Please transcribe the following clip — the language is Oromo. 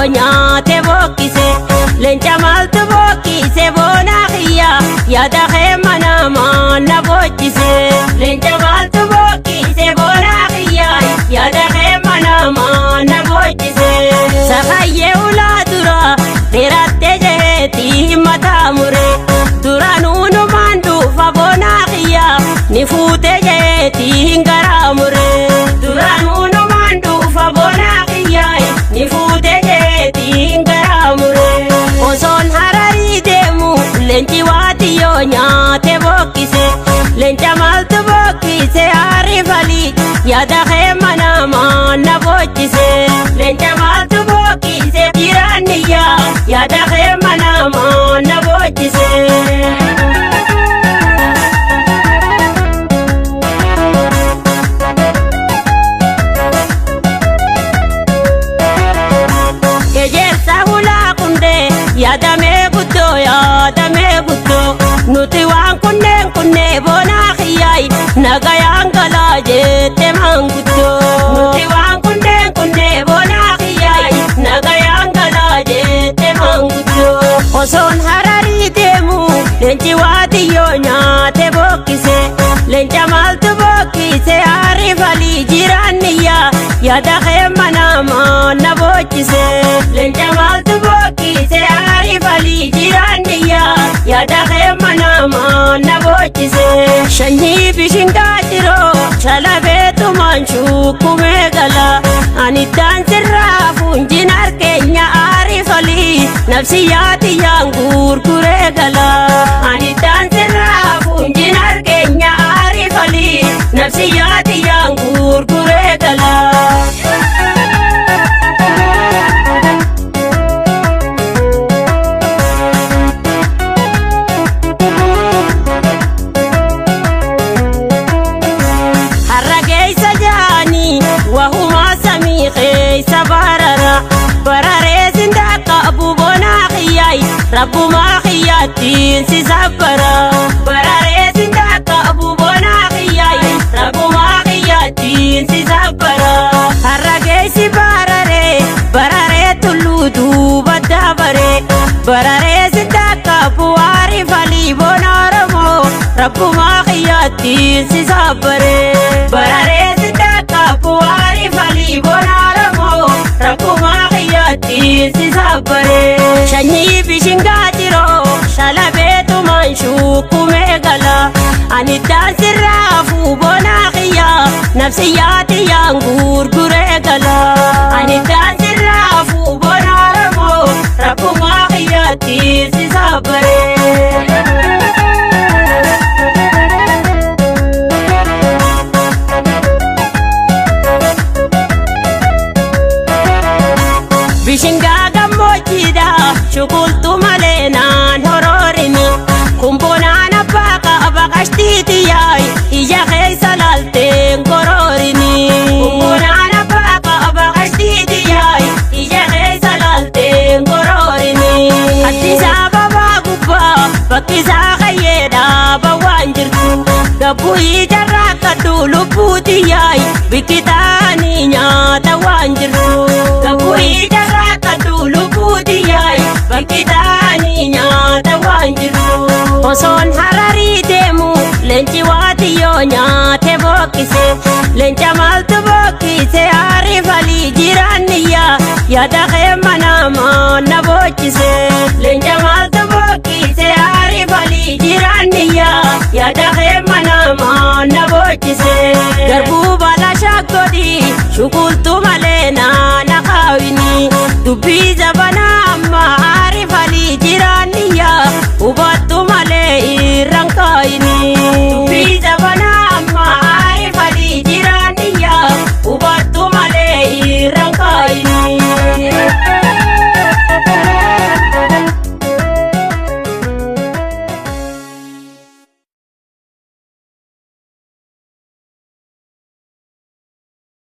nyaate bokkise leenca maaltu bokkise boona kiyya yaada kee manamaa na bochise leenca maaltu bokkise boona kiyya yaada kee manamaa na bochise sakayyee ulaa dura dheeratte jeeti mataa mure duraanuun manduufa boona kiyya ni fuute jeeti garaa mure duraanuun manduufa boona kiyya ni fuute jeeti garaa mure osoon hararii deemu leenci waatiyyoo nyaate bokkise leenca maaltu bokkise harifalii yaada kee manamaa na bochise leenca maaltu bokkise jiraanniyyaa yaada kee manamaa na bochise. Yaadamee guddoo nuti waan kunneen boona kiyyaay nagayaan galaa jette manguddoo nuti waan kunneen boona kiyyaay nagayaan galaa jette manguddoo osoon hararii deemu leenci waatiyyoo nyaate bokkise leenca maaltu bokkise harifalii jiraanniyyaa yaada kee manamaa na bochise leenca maaltu bokkise harifalii jiraanniyyaa yaada kee manamaa na bochise shanyii bishingaa jiroo shalabeetumaan shukkumee gala ani daansirraa fuunjin harkeenya harifalii nafsiyyaatiyyaan gurguree gala ani daansirraa fuunjin harkeenya harifalii nafsiyyaatiyyaan gurguree gala. Rabbuma khiyaatiin si sabbara bararee sindaka abuboona khiyaayi rabbuma khiyaatiin si sabbara harrageessi bararee tulluu duuba dabaree bararee sindaka bu'aari falii boona oromoo rabbuma khiyaatiin si sabbare bararee sindaka bu'aari falii boona oromoo rabbuma khiyaatiin si sabbare shanyii bishingaa jiroo shalabeetumaan shukkumee gala ani daansirraa fuuboona kiyyaa nafsiyyaatiyyaan gurguree gala ani daansirraa fuuboona oromoo rabbuma kiyyaattiin si sabbare. Bishingaa gammoojjiidha shukultu malee naan horoorini kumbonaan abbaa qaba qashtiitiyyaay ija keessa laalteen goroorini kumbonaan abbaa qaba qashtiitiyyaay ija keessa laalteen goroorini addisaa babaa gubbaa bakkisaa qayyeedhaa bawaan jirtu gabbuu ijarraa kadhu lubbuutiyyaay bikkitaanii nyaata waan jirtu gabbuu ijarraa kadhu lubbuutiyyaay bakkitaanii nyaata waan jirtu osoon hararii deemu leenci waatiyyoo nyaate bokkise leenca maaltu bokkise harifalii jiraanniyyaa yaada kee manamaa na bochise leenca maaltu bokkise harifalii jiraanniyyaa yaada kee manamaa na bochise garbuu bala shaggodii shukultu malee naana kaawini dubbii zabanaa amma harifalii jiraanniyyaa hubattu malee irraan kaayini dubbii zabanaa amma